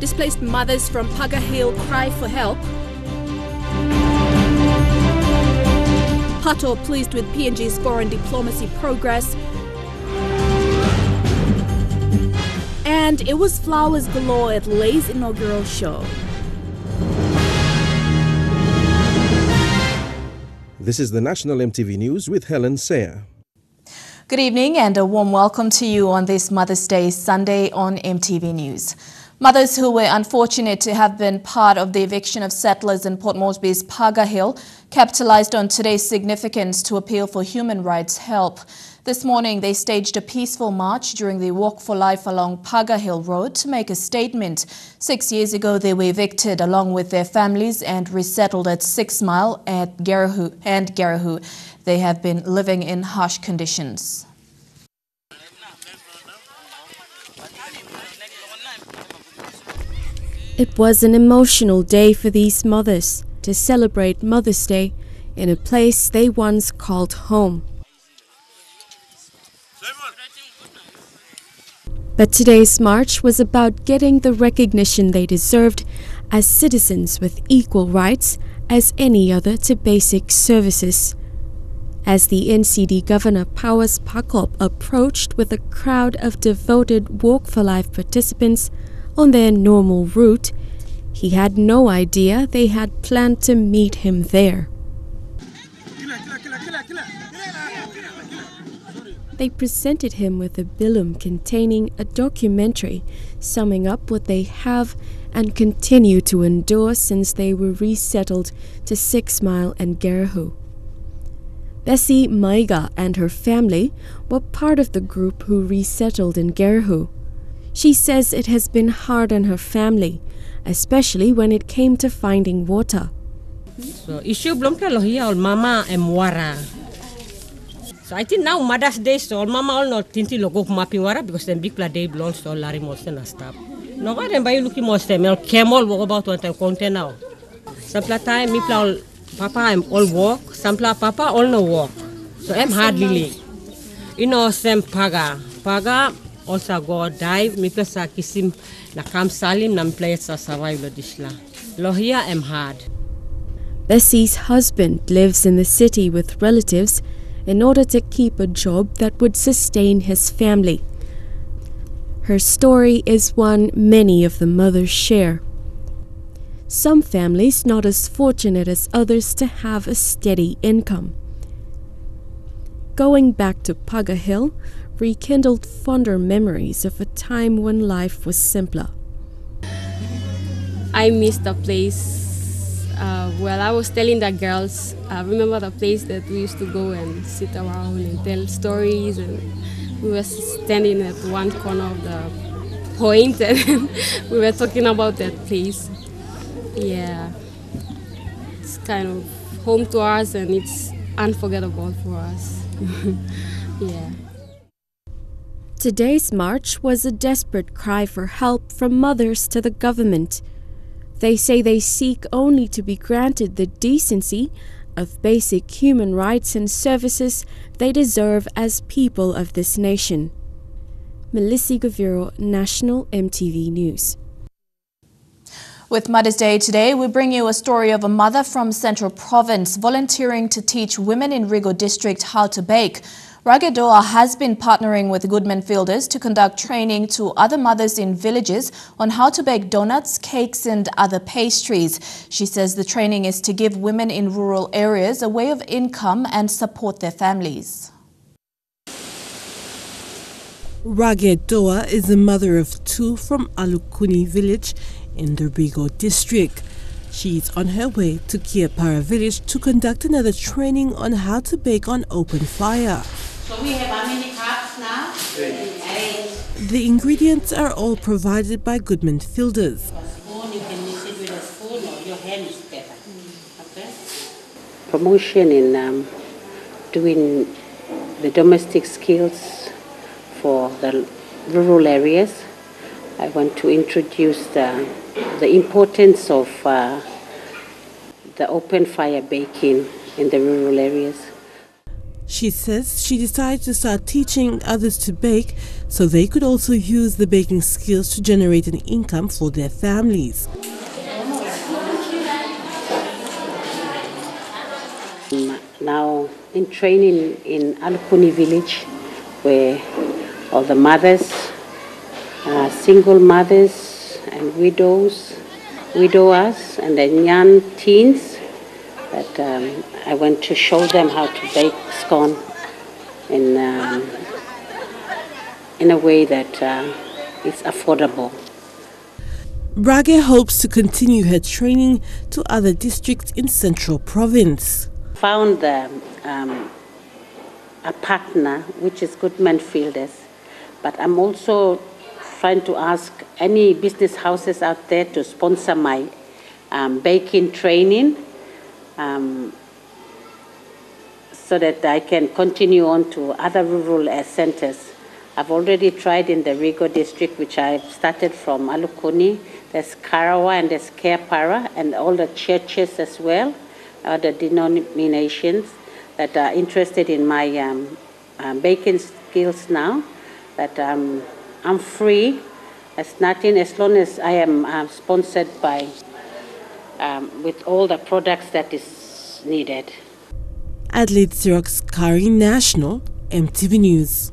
Displaced mothers from Paga Hill cry for help. Pato pleased with PNG's foreign diplomacy progress. And it was flowers galore at Lay's inaugural show. This is the National EMTV News with Helen Sayer. Good evening and a warm welcome to you on this Mother's Day Sunday on EMTV News. Mothers who were unfortunate to have been part of the eviction of settlers in Port Moresby's Paga Hill capitalized on today's significance to appeal for human rights help. This morning, they staged a peaceful march during the Walk for Life along Paga Hill Road to make a statement. 6 years ago, they were evicted along with their families and resettled at 6 Mile at Garahu. They have been living in harsh conditions. It was an emotional day for these mothers to celebrate Mother's Day in a place they once called home. But today's march was about getting the recognition they deserved as citizens with equal rights as any other to basic services. As the NCD Governor Powers Pakop approached with a crowd of devoted Walk for Life participants on their normal route, he had no idea they had planned to meet him there. They presented him with a bilum containing a documentary summing up what they have and continue to endure since they were resettled to 6 Mile and Garahu. Bessie Maiga and her family were part of the group who resettled in Garahu. She says it has been hard on her family, especially when it came to finding water. So issue belum ke lohia ol mama emwara. So I think now Mother's Day so all mama all not tinti logo mapi wara because then big day belongs to all Larry Mosten and stuff. No ga den bayi looking Mosten mel camel walk about one time content now. Sampla time me pla papa I'm all walk, sampla papa all no walk. So I'm hardly. You know sem Paga also go dive me pla sa kisim na kam salim nam play sa survive lo dishla. Lohia am hard. Bessie's husband lives in the city with relatives in order to keep a job that would sustain his family. Her story is one many of the mothers share. Some families not as fortunate as others to have a steady income. Going back to Paga Hill rekindled fonder memories of a time when life was simpler. I miss the place. Well, I was telling the girls, remember the place that we used to go and sit around and tell stories, and we were standing at one corner of the point and we were talking about that place. Yeah, it's kind of home to us and it's unforgettable for us. Yeah. Today's march was a desperate cry for help from mothers to the government. They say they seek only to be granted the decency of basic human rights and services they deserve as people of this nation. Melissa Gaviro, National EMTV News. With Mother's Day today, we bring you a story of a mother from Central Province volunteering to teach women in Rigo District how to bake. Ragedoa has been partnering with Goodman Fielders to conduct training to other mothers in villages on how to bake donuts, cakes and other pastries. She says the training is to give women in rural areas a way of income and support their families. Ragedoa is a mother of 2 from Alukuni village in the Rigo district. She is on her way to Kiapara village to conduct another training on how to bake on open fire. So we have how many cups now? 8. The ingredients are all provided by Goodman Fielders. You can mix it with a spoon or your hand is better. Okay? Promotion in doing the domestic skills for the rural areas. I want to introduce the importance of the open fire baking in the rural areas. She says she decided to start teaching others to bake so they could also use the baking skills to generate an income for their families. Now in training in Alukuni village, where all the mothers, single mothers and widowers, and the young teens, that I went to show them how to bake scone in a way that is affordable. Brage hopes to continue her training to other districts in Central Province. Found a partner, which is Goodman Fielders, but I'm also trying to ask any business houses out there to sponsor my baking training, so that I can continue on to other rural centers. I've already tried in the Rigo district, which I've started from Alukuni. There's Karawa and there's Kerpara, and all the churches as well, the denominations that are interested in my baking skills now. That I'm free, as nothing, as long as I am sponsored by with all the products that is needed. Adelaide Xerox Kari, National, MTV News.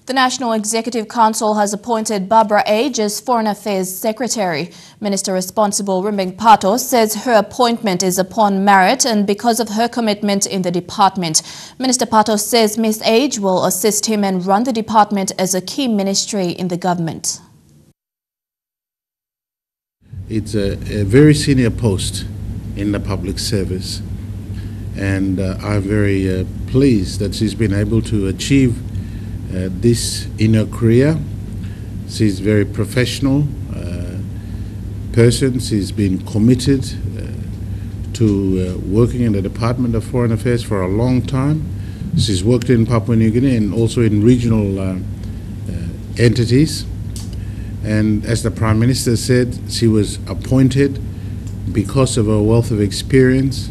The National Executive Council has appointed Barbara Age as Foreign Affairs Secretary. Minister responsible Rimbing Pato says her appointment is upon merit and because of her commitment in the department. Minister Pato says Ms. Age will assist him and run the department as a key ministry in the government. It's a very senior post in the public service, and I'm very pleased that she's been able to achieve this in her career. She's a very professional person. She's been committed to working in the Department of Foreign Affairs for a long time. She's worked in Papua New Guinea and also in regional entities. And as the Prime Minister said, she was appointed because of her wealth of experience.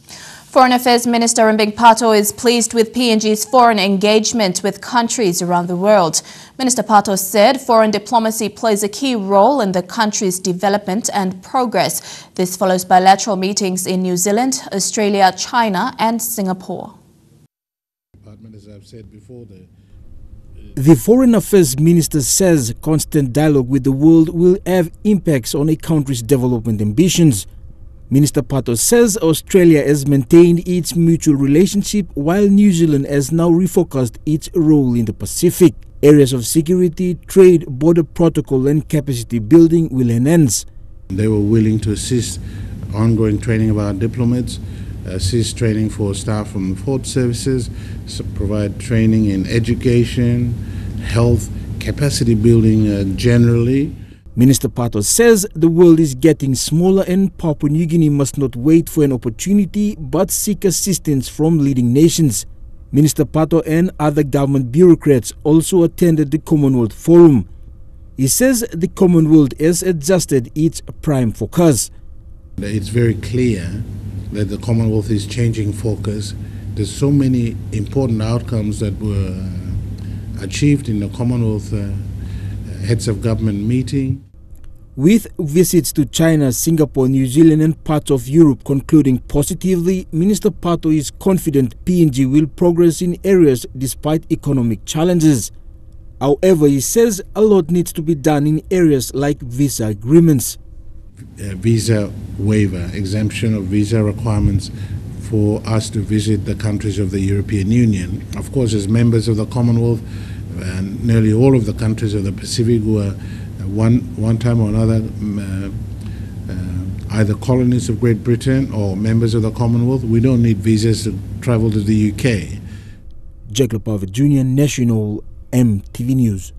Foreign Affairs Minister Rimbing Pato is pleased with PNG's foreign engagement with countries around the world. Minister Pato said foreign diplomacy plays a key role in the country's development and progress. This follows bilateral meetings in New Zealand, Australia, China and Singapore. As I've said before, the Foreign Affairs Minister says constant dialogue with the world will have impacts on a country's development ambitions. Minister Pato says Australia has maintained its mutual relationship while New Zealand has now refocused its role in the Pacific. Areas of security, trade, border protocol and capacity building will enhance. They were willing to assist ongoing training of our diplomats, assist training for staff from the port services, provide training in education, health, capacity building generally. Minister Pato says the world is getting smaller and Papua New Guinea must not wait for an opportunity but seek assistance from leading nations. Minister Pato and other government bureaucrats also attended the Commonwealth Forum. He says the Commonwealth has adjusted its prime focus. It's very clear that the Commonwealth is changing focus. There's so many important outcomes that were achieved in the Commonwealth Heads of Government meeting. With visits to China, Singapore, New Zealand and parts of Europe concluding positively, Minister Pato is confident PNG will progress in areas despite economic challenges. However, he says a lot needs to be done in areas like visa agreements. Visa waiver, exemption of visa requirements for us to visit the countries of the European Union. Of course, as members of the Commonwealth, nearly all of the countries of the Pacific were one time or another either colonies of Great Britain or members of the Commonwealth. We don't need visas to travel to the UK. Jack Lopava Jr., National, MTV News.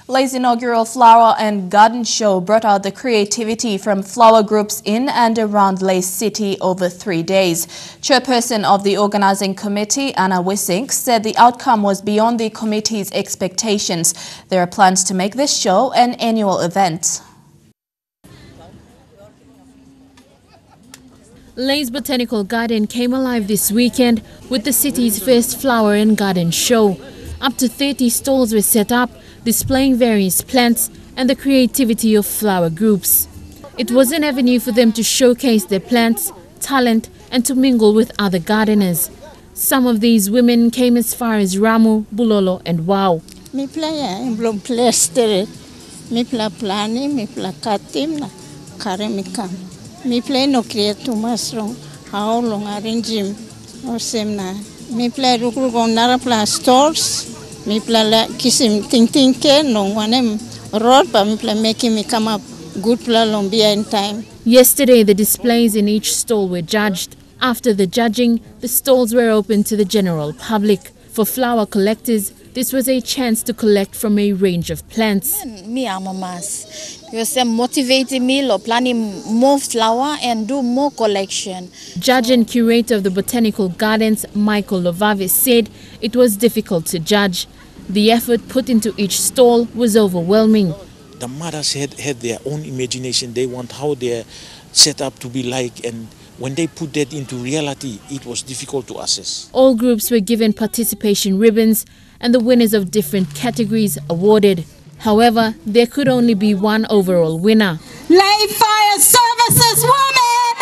Lay's inaugural flower and garden show brought out the creativity from flower groups in and around Lay City over 3 days. Chairperson of the organizing committee, Anna Wissink, said the outcome was beyond the committee's expectations. There are plans to make this show an annual event. Lay's Botanical Garden came alive this weekend with the city's first flower and garden show. Up to 30 stalls were set up, displaying various plants and the creativity of flower groups. It was an avenue for them to showcase their plants, talent, and to mingle with other gardeners. Some of these women came as far as Ramu, Bulolo, and Wow. Mi playa blom plestere. Mi pla plani, mi pla katim na karemikam. Mi play no create too much long. How long arrangim or same na. Mi play rukul go nara pla stores. Mi play la kisim ting ke no wanem road pa mi play making me come up good pla long be in time. Yesterday, the displays in each stall were judged. After the judging, the stalls were open to the general public. For flower collectors, this was a chance to collect from a range of plants. Me amamas. Because motivating me to planning more flower and do more collection. Judge and curator of the Botanical Gardens, Michael Lovave, said it was difficult to judge. The effort put into each stall was overwhelming. The mothers had their own imagination. They want how they're set up to be like, and when they put that into reality, it was difficult to assess. All groups were given participation ribbons and the winners of different categories awarded. However, there could only be one overall winner. Lay Fire Services women!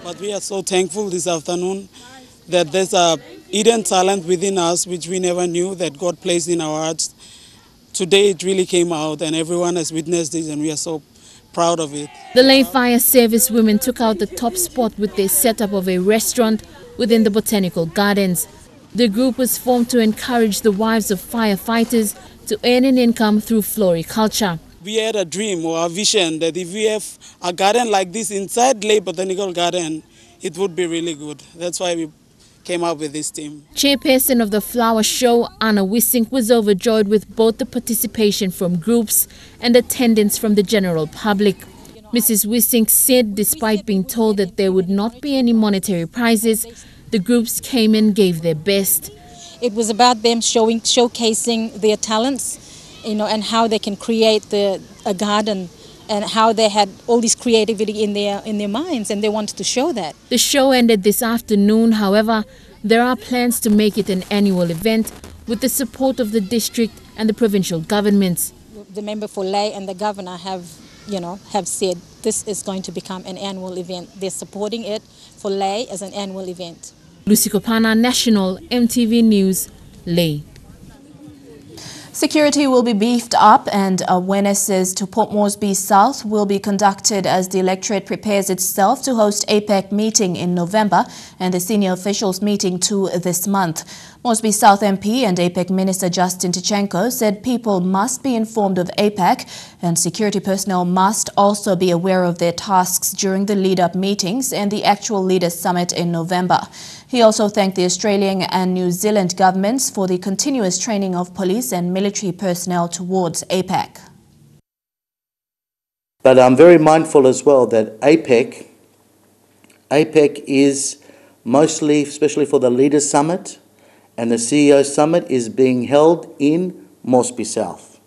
But we are so thankful this afternoon that there's a hidden talent within us which we never knew that God placed in our hearts. Today it really came out and everyone has witnessed this and we are so proud of it. The Lay Fire Service women took out the top spot with their setup of a restaurant within the Botanical Gardens. The group was formed to encourage the wives of firefighters to earn an income through floriculture. We had a dream or a vision that if we have a garden like this inside Lay Botanical Garden, it would be really good. That's why we came up with this team. Chairperson of the flower show, Anna Wissink, was overjoyed with both the participation from groups and attendance from the general public. Mrs. Wissink said despite being told that there would not be any monetary prizes, the groups came and gave their best. It was about them showcasing their talents, and how they can create a garden, and how they had all this creativity in their minds, and they wanted to show that. The show ended this afternoon. However, there are plans to make it an annual event with the support of the district and the provincial governments. The member for Lay and the governor have said this is going to become an annual event. They're supporting it for Lay as an annual event. Lucy Kopana, National, MTV News, Lay. Security will be beefed up and awarenesses to Port Moresby South will be conducted as the electorate prepares itself to host APEC meeting in November and the senior officials meeting too this month. Moresby South MP and APEC Minister Justin Tichenko said people must be informed of APEC and security personnel must also be aware of their tasks during the lead-up meetings and the actual Leaders Summit in November. He also thanked the Australian and New Zealand governments for the continuous training of police and military personnel towards APEC. But I'm very mindful as well that APEC is mostly, especially for the Leaders Summit and the CEO Summit, is being held in Moresby South.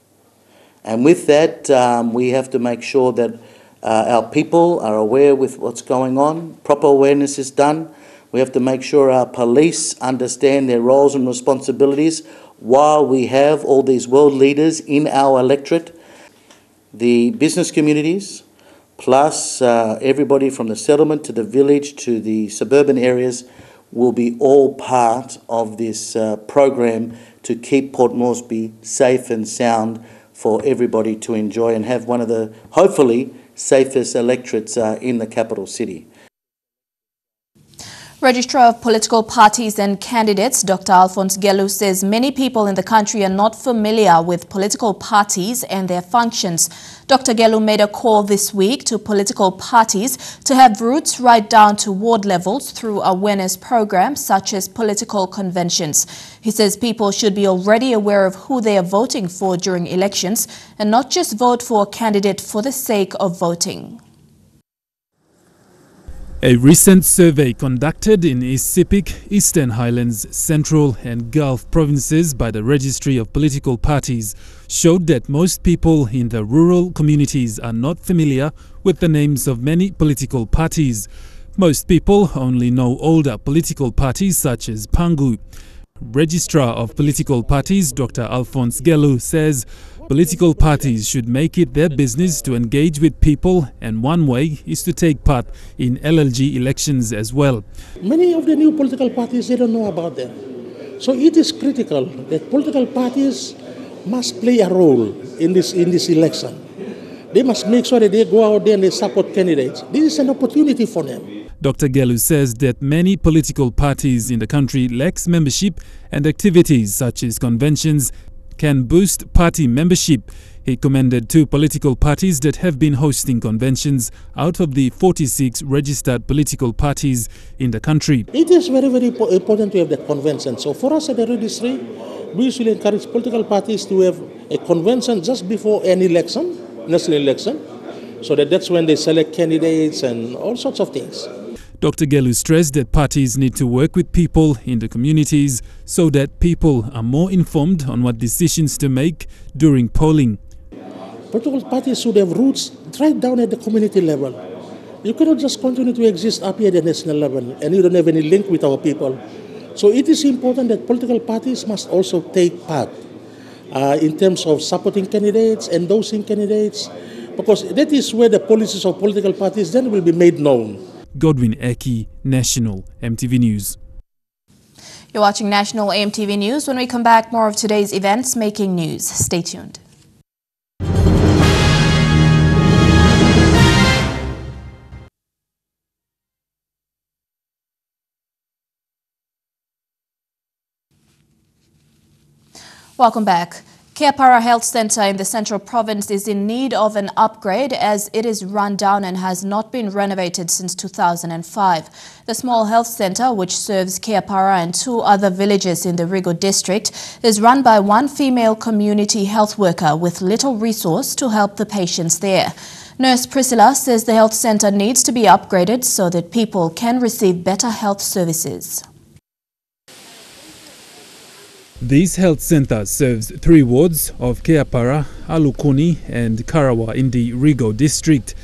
And with that, we have to make sure that our people are aware with what's going on, proper awareness is done. We have to make sure our police understand their roles and responsibilities while we have all these world leaders in our electorate. The business communities, plus everybody from the settlement to the village to the suburban areas will be all part of this program to keep Port Moresby safe and sound for everybody to enjoy and have one of the, hopefully, safest electorates in the capital city. Registrar of Political Parties and Candidates, Dr. Alphonse Gelu, says many people in the country are not familiar with political parties and their functions. Dr. Gelu made a call this week to political parties to have roots right down to ward levels through awareness programs such as political conventions. He says people should be already aware of who they are voting for during elections and not just vote for a candidate for the sake of voting. A recent survey conducted in East Sepik, Eastern Highlands, Central and Gulf provinces by the Registry of Political Parties showed that most people in the rural communities are not familiar with the names of many political parties. Most people only know older political parties such as Pangu. Registrar of Political Parties Dr. Alphonse Gelu says political parties should make it their business to engage with people, and one way is to take part in LLG elections as well. Many of the new political parties, they don't know about them. So it is critical that political parties must play a role in this election. They must make sure that they go out there and they support candidates. This is an opportunity for them. Dr. Gelu says that many political parties in the country lacks membership, and activities such as conventions can boost party membership. He commended 2 political parties that have been hosting conventions out of the 46 registered political parties in the country. It is very, very important to have that convention. So for us at the Registry, we usually encourage political parties to have a convention just before an election, national election, so that's when they select candidates and all sorts of things. Dr. Gelu stressed that parties need to work with people in the communities so that people are more informed on what decisions to make during polling. Political parties should have roots right down at the community level. You cannot just continue to exist up here at the national level and you don't have any link with our people. So it is important that political parties must also take part in terms of supporting candidates, endorsing candidates, because that is where the policies of political parties then will be made known. Godwin Eki, National EMTV News. You're watching National EMTV News. When we come back, more of today's events making news. Stay tuned. Welcome back. Keapara Health Centre in the Central Province is in need of an upgrade as it is run down and has not been renovated since 2005. The small health centre, which serves Keapara and 2 other villages in the Rigo district, is run by one female community health worker with little resource to help the patients there. Nurse Priscilla says the health centre needs to be upgraded so that people can receive better health services. This health centre serves 3 wards of Keapara, Alukuni and Karawa in the Rigo district.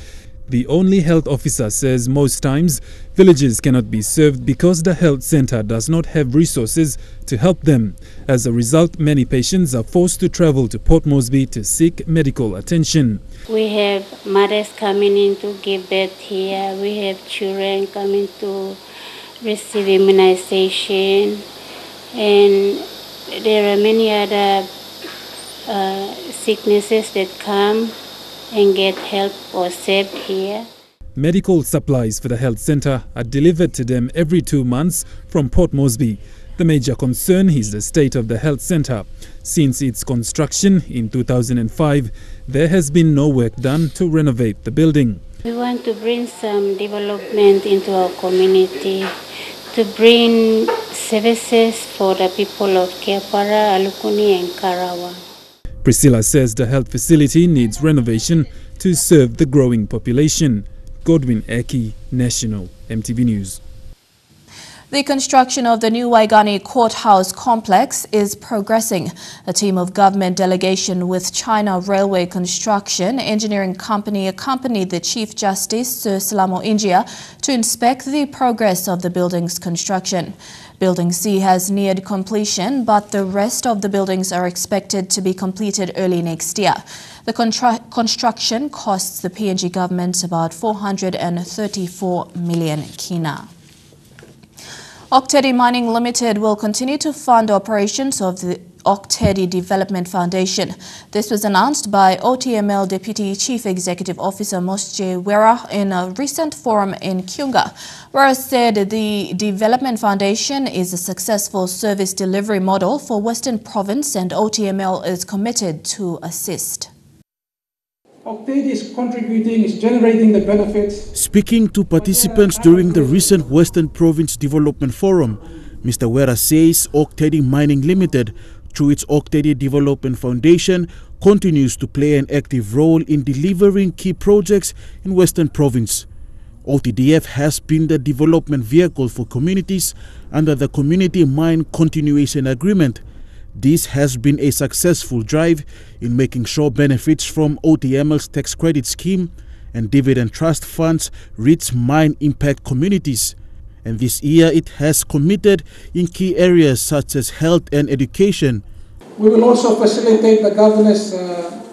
The only health officer says most times villages cannot be served because the health centre does not have resources to help them. As a result, many patients are forced to travel to Port Moresby to seek medical attention. We have mothers coming in to give birth here. We have children coming to receive immunization, and there are many other sicknesses that come and get help or saved here. Medical supplies for the health centre are delivered to them every 2 months from Port Moresby. The major concern is the state of the health centre. Since its construction in 2005, there has been no work done to renovate the building. We want to bring some development into our community, to bring services for the people of Keapara, Alukuni and Karawa. Priscilla says the health facility needs renovation to serve the growing population. Godwin Eki, National EMTV News. The construction of the new Waigani Courthouse complex is progressing. A team of government delegation with China Railway Construction Engineering Company accompanied the Chief Justice, Sir Salamo Injia, to inspect the progress of the building's construction. Building C has neared completion, but the rest of the buildings are expected to be completed early next year. The construction costs the PNG government about 434 million kina. Oktedi Mining Limited will continue to fund operations of the Oktedi Development Foundation. This was announced by OTML Deputy Chief Executive Officer Mosje Wera in a recent forum in Kiunga. Wera said the Development Foundation is a successful service delivery model for Western Province and OTML is committed to assist. Oktedi is contributing, is generating the benefits. Speaking to participants during the recent Western Province Development Forum, Mr. Wera says Oktedi Mining Limited, through its Oktedi Development Foundation, continues to play an active role in delivering key projects in Western Province. OTDF has been the development vehicle for communities under the Community Mine Continuation Agreement. This has been a successful drive in making sure benefits from OTML's tax credit scheme and dividend trust funds reach mine impact communities. And this year it has committed in key areas such as health and education. We will also facilitate the Governor's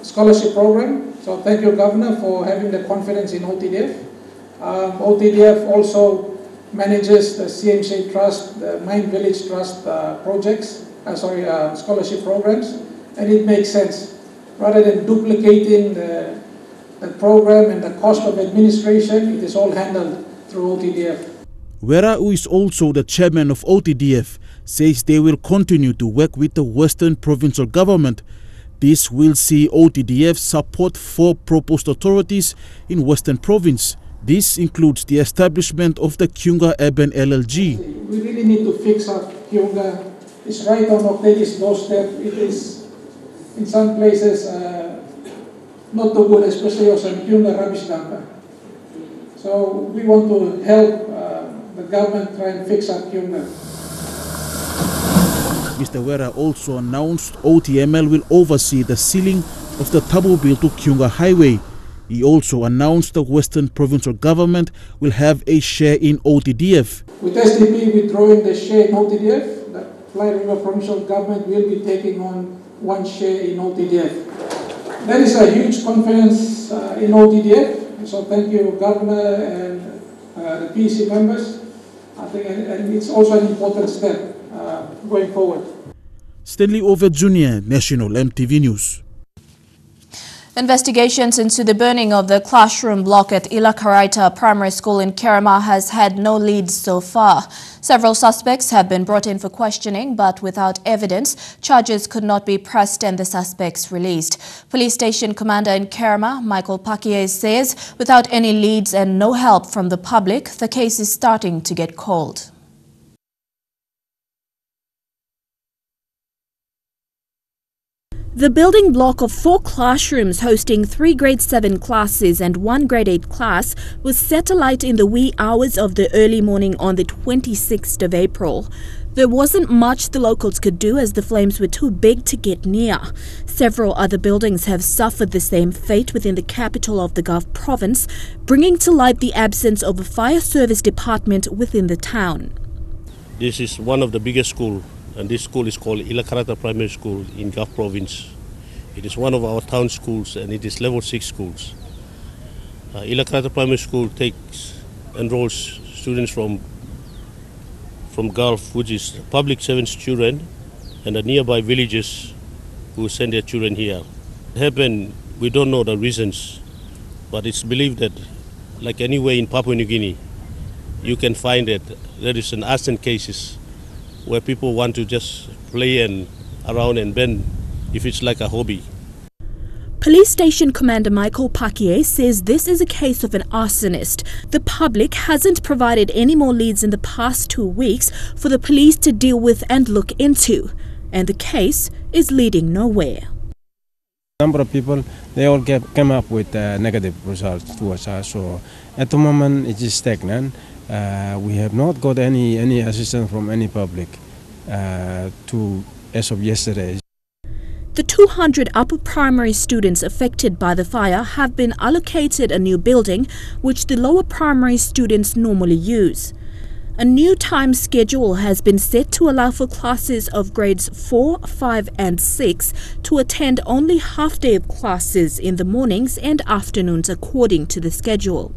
scholarship program. So thank you, Governor, for having the confidence in OTDF. OTDF also manages the CMC Trust, the Mine Village Trust scholarship programs, and it makes sense. Rather than duplicating the program and the cost of administration, it is all handled through OTDF. Wera, who is also the chairman of OTDF, says they will continue to work with the Western Provincial Government. This will see OTDF support 4 proposed authorities in Western Province. This includes the establishment of the Kiunga Urban LLG. We really need to fix up Kiunga. It's right on Octavius' doorstep. It is, in some places, not too good, especially also in Kiunga rubbish dumper. So we want to help the government try and fix up Kiunga. Mr. Wera also announced OTML will oversee the sealing of the Tabobil to Kiunga Highway. He also announced the Western Provincial Government will have a share in OTDF. With SDP withdrawing the share in OTDF, the Fly River Provincial Government will be taking on 1 share in OTDF. There is a huge confidence in OTDF, so thank you, Governor and the PEC members. I think, and it's also an important step going forward. Stanley Over Jr., National MTV News. Investigations into the burning of the classroom block at Ilakaraita Primary School in Kerema has had no leads so far. Several suspects have been brought in for questioning, but without evidence, charges could not be pressed and the suspects released. Police Station Commander in Kerema, Michael Pakie, says without any leads and no help from the public, the case is starting to get cold. The building block of 4 classrooms hosting 3 grade 7 classes and 1 grade 8 class was set alight in the wee hours of the early morning on the 26th of April. There wasn't much the locals could do as the flames were too big to get near. Several other buildings have suffered the same fate within the capital of the Gulf province, bringing to light the absence of a fire service department within the town. This is one of the biggest schools. And this school is called Ilakaraita Primary School in Gulf Province. It is one of our town schools and it is level 6 schools. Ilakaraita Primary School enrolls students from Gulf, which is public servant students and the nearby villages who send their children here. It happened, we don't know the reasons, but it's believed that like anywhere in Papua New Guinea, you can find that there is an arson cases where people want to just play around and bend if it's like a hobby. Police Station Commander Michael Pakie says this is a case of an arsonist. The public hasn't provided any more leads in the past 2 weeks for the police to deal with and look into, and the case is leading nowhere. Number of people, they all came up with negative results towards us, so at the moment it is stagnant. We have not got any assistance from any public as of yesterday. The 200 upper primary students affected by the fire have been allocated a new building which the lower primary students normally use. A new time schedule has been set to allow for classes of grades 4, 5 and 6 to attend only half-day classes in the mornings and afternoons according to the schedule.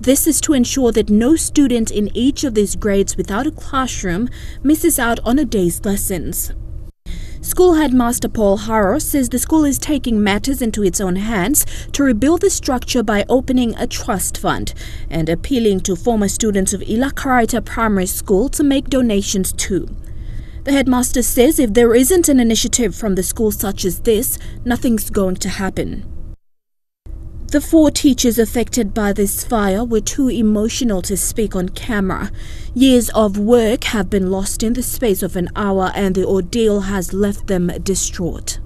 This is to ensure that no student in each of these grades without a classroom misses out on a day's lessons. School headmaster Paul Harrow says the school is taking matters into its own hands to rebuild the structure by opening a trust fund and appealing to former students of Ilakaraita Primary School to make donations too. The headmaster says if there isn't an initiative from the school such as this, nothing's going to happen. The 4 teachers affected by this fire were too emotional to speak on camera. Years of work have been lost in the space of an hour and the ordeal has left them distraught.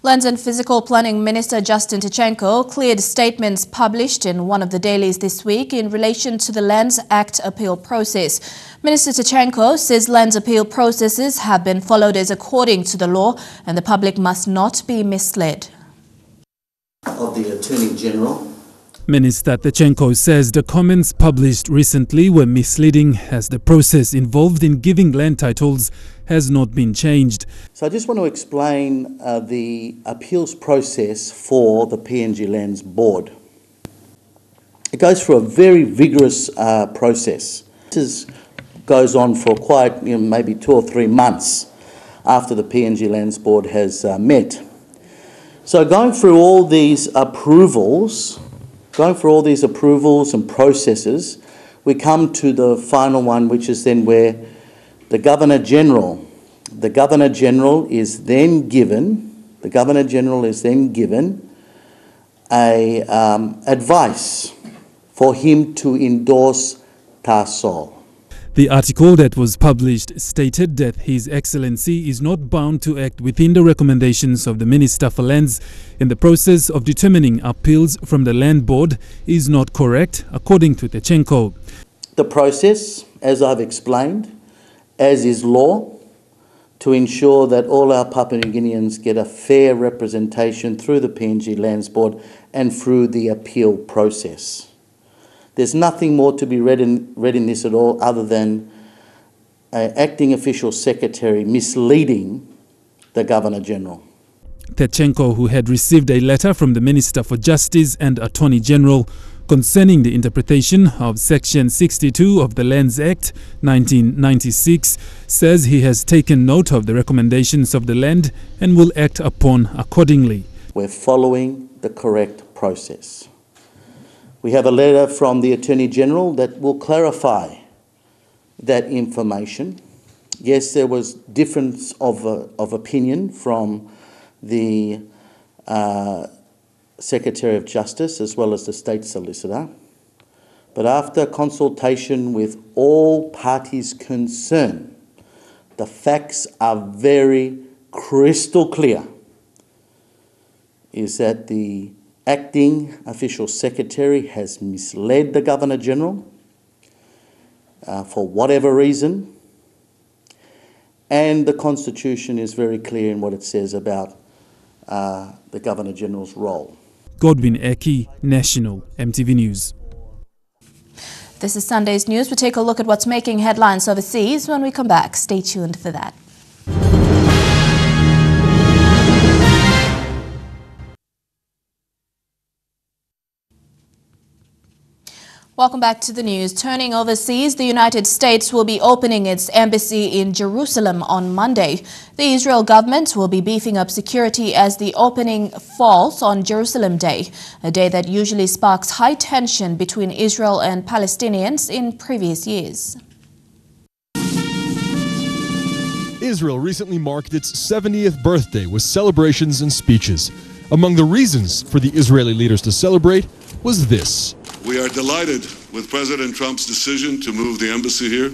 Lands and Physical Planning Minister Justin Tichenko cleared statements published in one of the dailies this week in relation to the Lands Act appeal process. Minister Tichenko says lands appeal processes have been followed as according to the law and the public must not be misled. Of the Attorney General. Minister Tichenko says the comments published recently were misleading as the process involved in giving land titles has not been changed. So I just want to explain the appeals process for the PNG Lands Board. It goes through a very vigorous process. This goes on for quite, maybe 2 or 3 months after the PNG Lands Board has met. So going through all these approvals and processes, we come to the final one, which is then where the Governor General is then given a advice for him to endorse TASOL. The article that was published stated that His Excellency is not bound to act within the recommendations of the Minister for Lands in the process of determining appeals from the Land Board is not correct, according to Tichenko. The process, as I've explained, as is law, to ensure that all our Papua New Guineans get a fair representation through the PNG Lands Board and through the appeal process. There's nothing more to be read in this at all other than an acting official secretary misleading the Governor General. Tichenko, who had received a letter from the Minister for Justice and Attorney General concerning the interpretation of Section 62 of the Lands Act 1996, says he has taken note of the recommendations of the land and will act upon accordingly. We're following the correct process. We have a letter from the Attorney General that will clarify that information. Yes, there was difference of opinion from the Secretary of Justice as well as the State Solicitor. But after consultation with all parties concerned, the facts are very crystal clear, is that the acting official secretary has misled the Governor General for whatever reason, and the Constitution is very clear in what it says about the Governor General's role. Godwin Eki, National, EMTV News. This is Sunday's News. We'll take a look at what's making headlines overseas when we come back. Stay tuned for that. Welcome back to the news. Turning overseas, the United States will be opening its embassy in Jerusalem on Monday. The Israel government will be beefing up security as the opening falls on Jerusalem Day, a day that usually sparks high tension between Israel and Palestinians in previous years. Israel recently marked its 70th birthday with celebrations and speeches. Among the reasons for the Israeli leaders to celebrate was this. We are delighted with President Trump's decision to move the embassy here.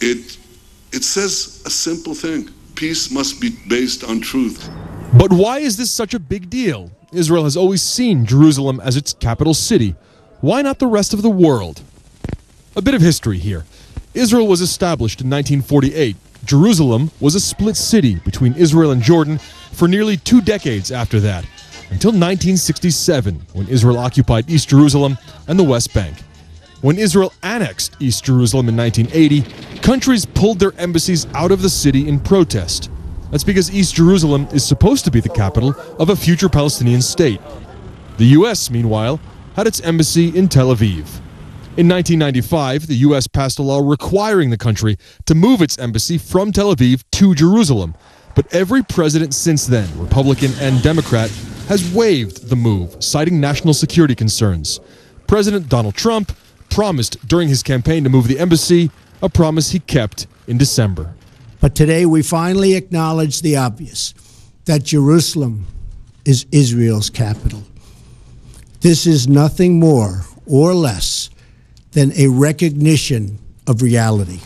It says a simple thing. Peace must be based on truth. But why is this such a big deal? Israel has always seen Jerusalem as its capital city. Why not the rest of the world? A bit of history here. Israel was established in 1948. Jerusalem was a split city between Israel and Jordan for nearly 2 decades after that, until 1967, when Israel occupied East Jerusalem and the West Bank. When Israel annexed East Jerusalem in 1980, countries pulled their embassies out of the city in protest. That's because East Jerusalem is supposed to be the capital of a future Palestinian state. The U.S., meanwhile, had its embassy in Tel Aviv. In 1995, the U.S. passed a law requiring the country to move its embassy from Tel Aviv to Jerusalem. But every president since then, Republican and Democrat, has waived the move, citing national security concerns. President Donald Trump promised during his campaign to move the embassy, a promise he kept in December. But today we finally acknowledge the obvious, that Jerusalem is Israel's capital. This is nothing more or less than a recognition of reality.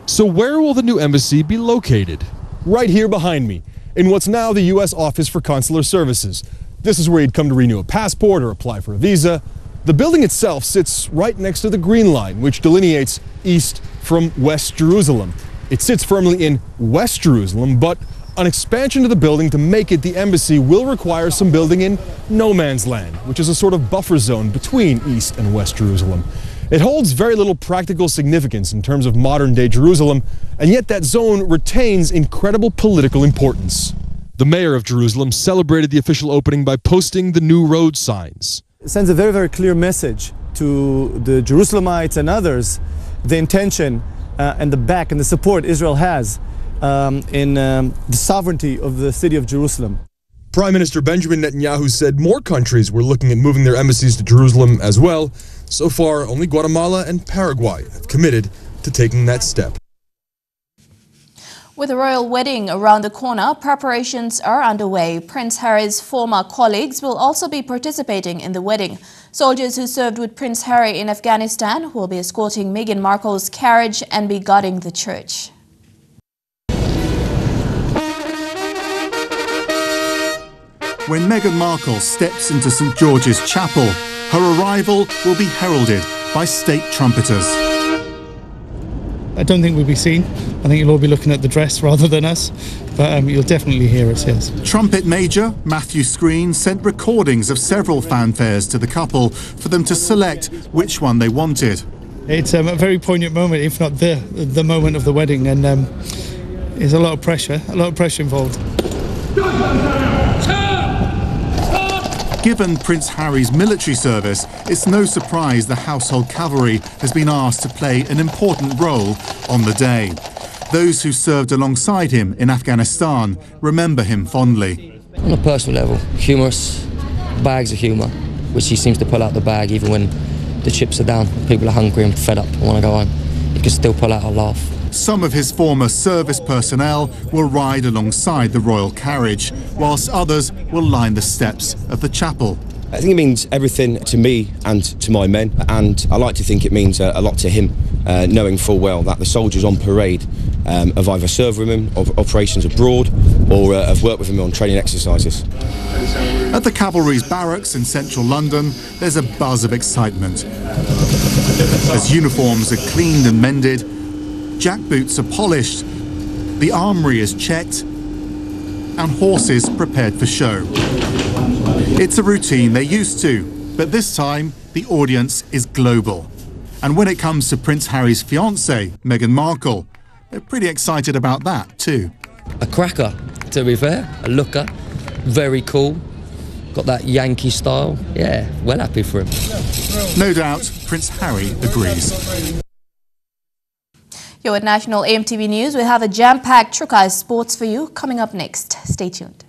So where will the new embassy be located? Right here behind me. in what's now the U.S. Office for Consular Services. This is where you'd come to renew a passport or apply for a visa. The building itself sits right next to the Green Line, which delineates East from West Jerusalem. It sits firmly in West Jerusalem, but an expansion to the building to make it the embassy will require some building in no man's land, which is a sort of buffer zone between East and West Jerusalem. It holds very little practical significance in terms of modern-day Jerusalem, and yet that zone retains incredible political importance. The mayor of Jerusalem celebrated the official opening by posting the new road signs. It sends a very, very clear message to the Jerusalemites and others, the intention and the back and the support Israel has in the sovereignty of the city of Jerusalem. Prime Minister Benjamin Netanyahu said more countries were looking at moving their embassies to Jerusalem as well. So far, only Guatemala and Paraguay have committed to taking that step. With the royal wedding around the corner, preparations are underway. Prince Harry's former colleagues will also be participating in the wedding. Soldiers who served with Prince Harry in Afghanistan will be escorting Meghan Markle's carriage and be guarding the church. When Meghan Markle steps into St George's Chapel, her arrival will be heralded by state trumpeters. I don't think we'll be seen. I think you'll all be looking at the dress rather than us, but you'll definitely hear us, yes. Trumpet Major Matthew Screen sent recordings of several fanfares to the couple for them to select which one they wanted. It's a very poignant moment, if not the moment of the wedding, and there's a lot of pressure involved. Given Prince Harry's military service, it's no surprise the household cavalry has been asked to play an important role on the day. Those who served alongside him in Afghanistan remember him fondly. On a personal level, humorous, bags of humour, which he seems to pull out the bag even when the chips are down, people are hungry and fed up and want to go home. He can still pull out a laugh. Some of his former service personnel will ride alongside the royal carriage, whilst others will line the steps of the chapel. I think it means everything to me and to my men, and I like to think it means a lot to him, knowing full well that the soldiers on parade have either served with him on operations abroad or have worked with him on training exercises. At the cavalry's barracks in central London, there's a buzz of excitement. As uniforms are cleaned and mended, jackboots are polished, the armoury is checked, and horses prepared for show. It's a routine they're used to, but this time the audience is global. And when it comes to Prince Harry's fiancée, Meghan Markle, they're pretty excited about that too. A cracker, to be fair, a looker, very cool, got that Yankee style, yeah, well happy for him. No doubt Prince Harry agrees. You're at National EMTV News. We have a jam-packed Trukai Sports for you coming up next. Stay tuned.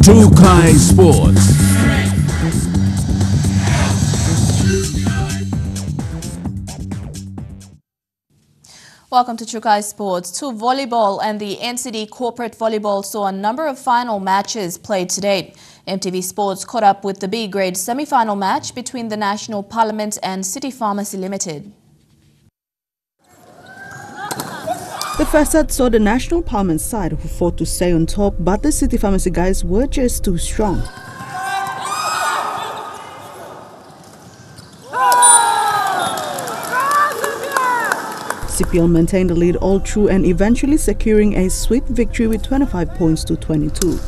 Trukai Sports. Welcome to Trukai Sports. Two volleyball and the NCD Corporate Volleyball saw a number of final matches played today. MTV Sports caught up with the B-grade semi-final match between the National Parliament and City Pharmacy Limited. The first set saw the National Parliament side who fought to stay on top, but the City Pharmacy guys were just too strong. CPL maintained the lead all through and eventually securing a sweet victory with 25 points to 22.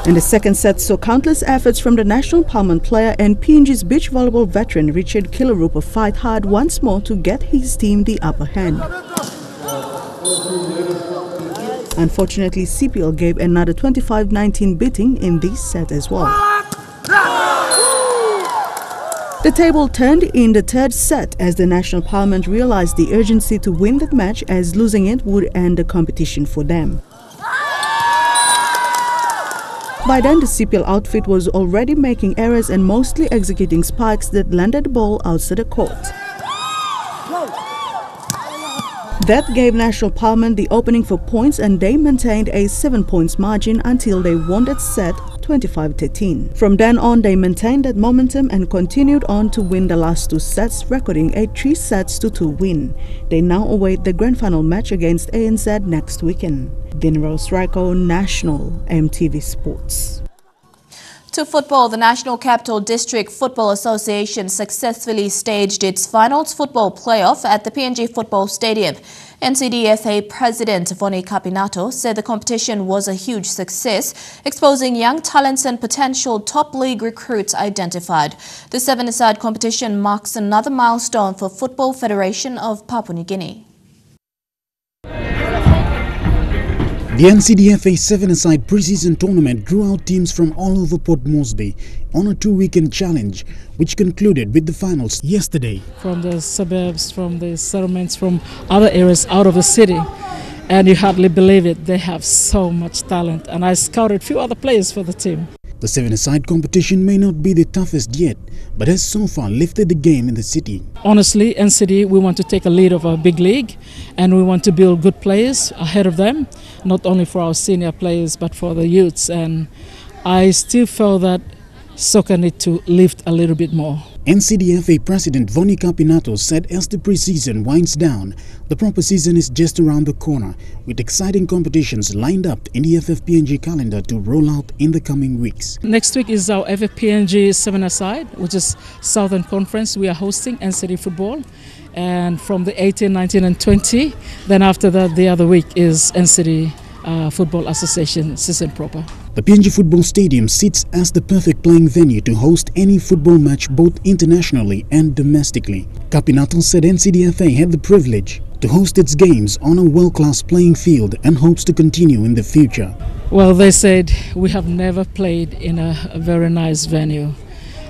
In the second set saw countless efforts from the National Parliament player and PNG's beach volleyball veteran Richard Killarupa fight hard once more to get his team the upper hand. Unfortunately, CPL gave another 25-19 beating in this set as well. The table turned in the third set as the National Parliament realized the urgency to win that match, as losing it would end the competition for them. By then, the CPL outfit was already making errors and mostly executing spikes that landed the ball outside the court. That gave National Parliament the opening for points, and they maintained a 7-point margin until they won that set 25-13. From then on, they maintained that momentum and continued on to win the last 2 sets, recording a 3-2 win. They now await the grand final match against ANZ next weekend. Dinrose Raiko, National EMTV Sports. To football, the National Capital District Football Association successfully staged its finals football playoff at the PNG Football Stadium. NCDFA President Vonnie Capinato said the competition was a huge success, exposing young talents and potential top league recruits identified. The 7-a-side competition marks another milestone for Football Federation of Papua New Guinea. The NCDFA 7-a-side pre-season tournament drew out teams from all over Port Moresby on a 2-weekend challenge, which concluded with the finals yesterday. From the suburbs, from the settlements, from other areas out of the city, and you hardly believe it, they have so much talent, and I scouted a few other players for the team. The 7-a-side competition may not be the toughest yet, but has so far lifted the game in the city. Honestly, NCD, we want to take a lead of our big league, and we want to build good players ahead of them, not only for our senior players but for the youths. And I still feel that soccer need to lift a little bit more. NCDFA President Vonnie Capinato said as the pre-season winds down, the proper season is just around the corner, with exciting competitions lined up in the FFPNG calendar to roll out in the coming weeks. Next week is our FFPNG 7-a-side, which is Southern Conference. We are hosting NCD football, and from the 18, 19 and 20, then after that the other week is NCD Football Association season proper. The PNG Football Stadium sits as the perfect playing venue to host any football match both internationally and domestically. Capinato said NCDFA had the privilege to host its games on a world-class playing field and hopes to continue in the future. Well, they said we have never played in a very nice venue,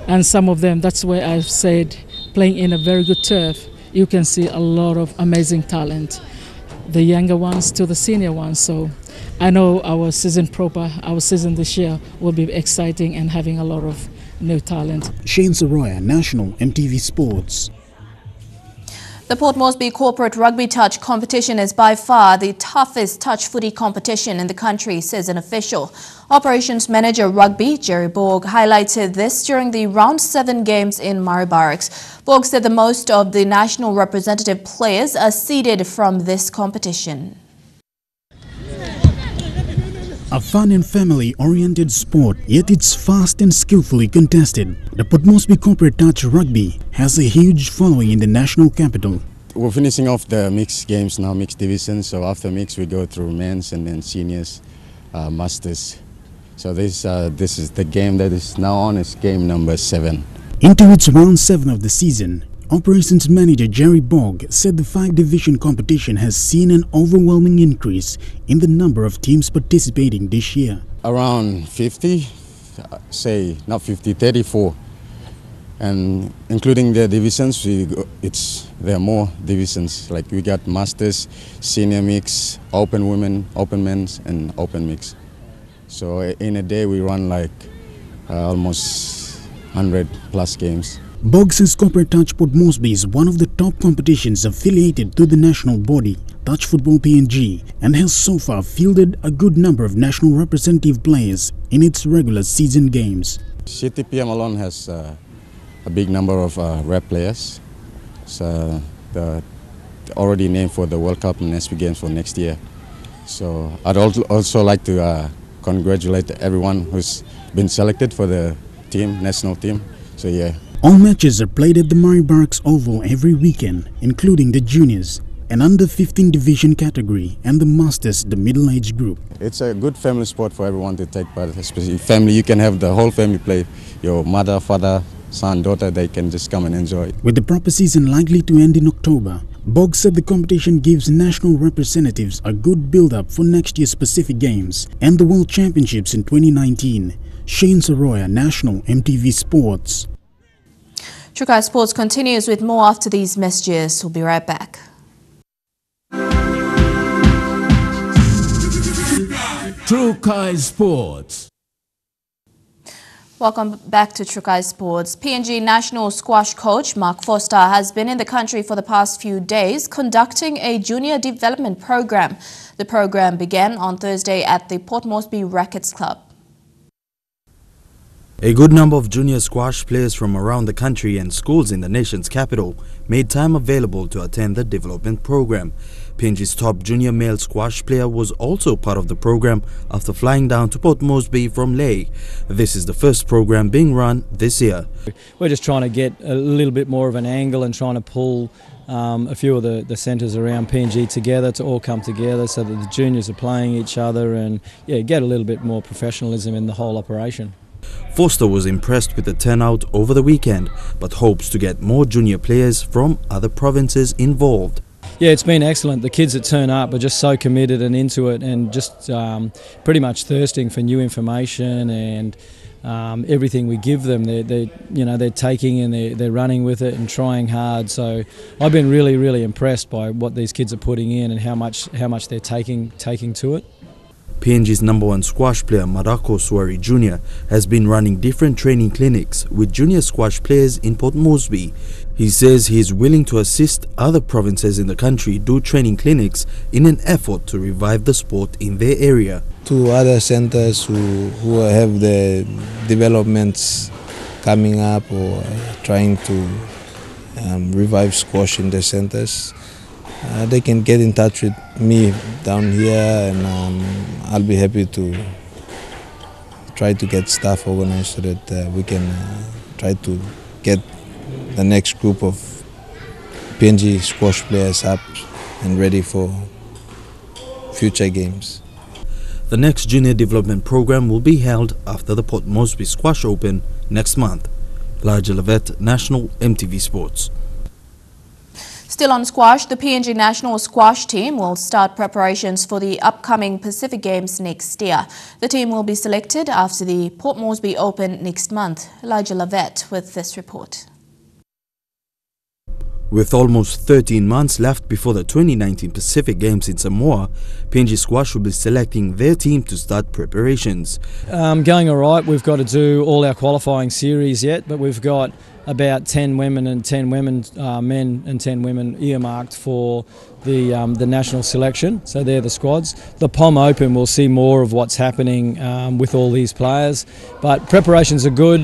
and some of them, that's where I've said, playing in a very good turf, you can see a lot of amazing talent, the younger ones to the senior ones. So I know our season proper, our season this year will be exciting and having a lot of new talent. Shane Soroya, National EMTV Sports. The Port Moresby Corporate Rugby Touch competition is by far the toughest touch footy competition in the country, says an official. Operations Manager Rugby, Jerry Borg, highlighted this during the Round 7 games in Murray Barracks. Borg said the most of the national representative players are seeded from this competition. A fun and family-oriented sport, yet it's fast and skillfully contested. The Port Moresby Corporate Touch Rugby has a huge following in the national capital. We're finishing off the mixed games now, mixed divisions. So after mixed, we go through men's and then seniors, masters. So this is the game that is now on. Is game number 7. Into its round 7 of the season, Operations Manager Jerry Borg said the 5-division competition has seen an overwhelming increase in the number of teams participating this year. Around 50, say not 50, 34. And including the divisions, there are more divisions. Like we got masters, senior mix, open women, open men's, and open mix. So in a day we run like almost 100 plus games. Borg's Corporate Touch Port Moresby is one of the top competitions affiliated to the national body, Touch Football PNG, and has so far fielded a good number of national representative players in its regular season games. CTPM alone has a big number of rep players. So they're already named for the World Cup and SB Games for next year. So I'd also like to congratulate everyone who's been selected for the team, national team. So yeah. All matches are played at the Murray Barracks Oval every weekend, including the juniors, an under-15 division category, and the masters, the middle-age group. It's a good family sport for everyone to take part, especially family. You can have the whole family play, your mother, father, son, daughter, they can just come and enjoy it. With the proper season likely to end in October, Borg said the competition gives national representatives a good build-up for next year's Pacific Games and the World Championships in 2019. Shane Soroya, National EMTV Sports. Trukai Sports continues with more after these messages. We'll be right back. Trukai Sports. Welcome back to Trukai Sports. PNG national squash coach Mark Foster has been in the country for the past few days conducting a junior development program. The program began on Thursday at the Port Moresby Rackets Club. A good number of junior squash players from around the country and schools in the nation's capital made time available to attend the development program. PNG's top junior male squash player was also part of the program after flying down to Port Moresby from Lae. This is the first program being run this year. We're just trying to get a little bit more of an angle and trying to pull a few of the centres around PNG together to all come together so that the juniors are playing each other and get a little bit more professionalism in the whole operation. Foster was impressed with the turnout over the weekend, but hopes to get more junior players from other provinces involved. Yeah, it's been excellent. The kids that turn up are just so committed and into it and just pretty much thirsting for new information and everything we give them. They're taking and they're running with it and trying hard. So I've been really impressed by what these kids are putting in and how much they're taking to it. PNG's #1 squash player Marako Swari Jr. has been running different training clinics with junior squash players in Port Moresby. He says he is willing to assist other provinces in the country do training clinics in an effort to revive the sport in their area. To other centres who have the developments coming up or trying to revive squash in their centres, they can get in touch with me down here and I'll be happy to try to get stuff organized so that we can try to get the next group of PNG squash players up and ready for future games. The next junior development program will be held after the Port Moresby Squash Open next month. Elijah Levet, National EMTV Sports. Still on squash, the PNG national squash team will start preparations for the upcoming Pacific Games next year. The team will be selected after the Port Moresby Open next month. Elijah Levet with this report. With almost 13 months left before the 2019 Pacific Games in Samoa, PNG Squash will be selecting their team to start preparations. Going all right. We've got to do all our qualifying series yet, but we've got about 10 women and 10 men and 10 women earmarked for the national selection. So they're the squads. The POM Open, we'll see more of what's happening with all these players. But preparations are good.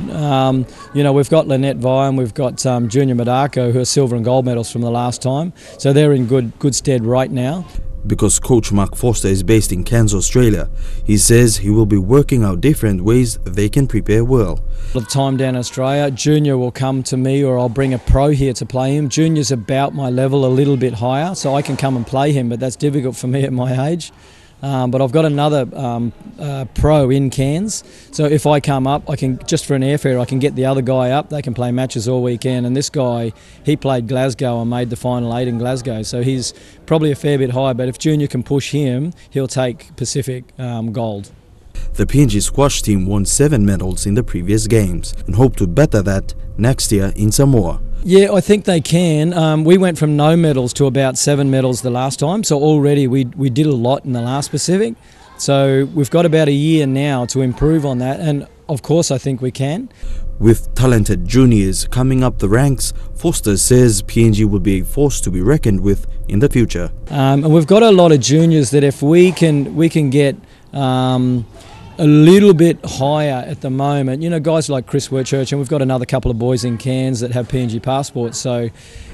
We've got Lynette Vine, we've got Junior Madako, who are silver and gold medals from the last time. So they're in good stead right now. Because coach Mark Foster is based in Cairns, Australia, he says he will be working out different ways they can prepare well. The time down in Australia, Junior will come to me or I'll bring a pro here to play him. Junior's about my level, a little bit higher, so I can come and play him, but that's difficult for me at my age. But I've got another pro in Cairns, so if I come up, I can, just for an airfare, I can get the other guy up. They can play matches all weekend, and this guy, he played Glasgow and made the final 8 in Glasgow, so he's probably a fair bit higher, but if Junior can push him, he'll take Pacific gold. The PNG squash team won 7 medals in the previous games and hope to better that next year in Samoa. Yeah, I think they can. We went from no medals to about 7 medals the last time, so already we did a lot in the last Pacific. So we've got about a year now to improve on that, and of course I think we can. With talented juniors coming up the ranks, Foster says PNG will be a force to be reckoned with in the future. And we've got a lot of juniors that if we can get a little bit higher at the moment. Guys like Chris Werchurch, and we've got another couple of boys in Cairns that have PNG passports. So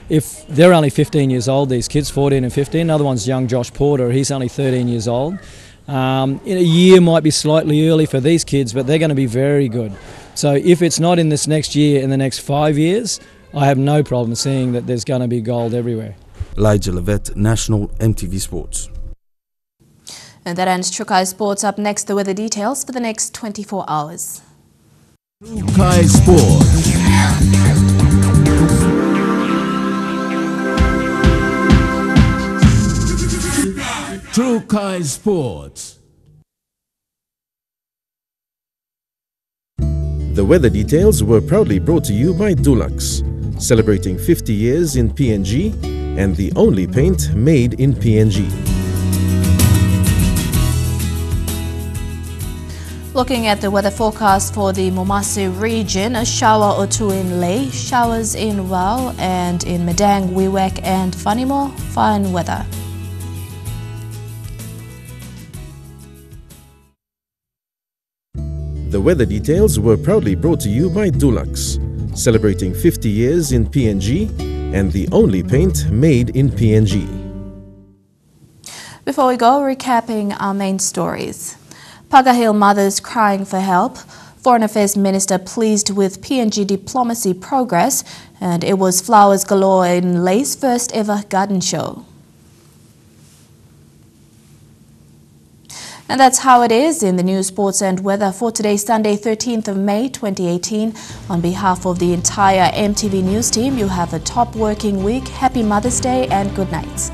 if they're only 15 years old, these kids, 14 and 15, another one's young Josh Porter, he's only 13 years old. In a year might be slightly early for these kids, but they're going to be very good. So if it's not in this next year, in the next 5 years, I have no problem seeing that there's going to be gold everywhere. Elijah Levet, National EMTV Sports. And that ends Trukai Sports. Up next, the weather details for the next 24 hours. Trukai Sports. Trukai Sports. The weather details were proudly brought to you by Dulux, celebrating 50 years in PNG and the only paint made in PNG. Looking at the weather forecast for the Momase region, a shower or two in Leh, showers in Wau and in Madang, Wewak and Whanimo, fine weather. The weather details were proudly brought to you by Dulux, celebrating 50 years in PNG and the only paint made in PNG. Before we go, recapping our main stories. Paga Hill mothers crying for help. Foreign Affairs Minister pleased with PNG diplomacy progress, and it was flowers galore in Leh's first ever garden show. And that's how it is in the news, sports and weather for today, Sunday, 13th of May, 2018. On behalf of the entire MTV News team, you have a top working week. Happy Mother's Day and good night.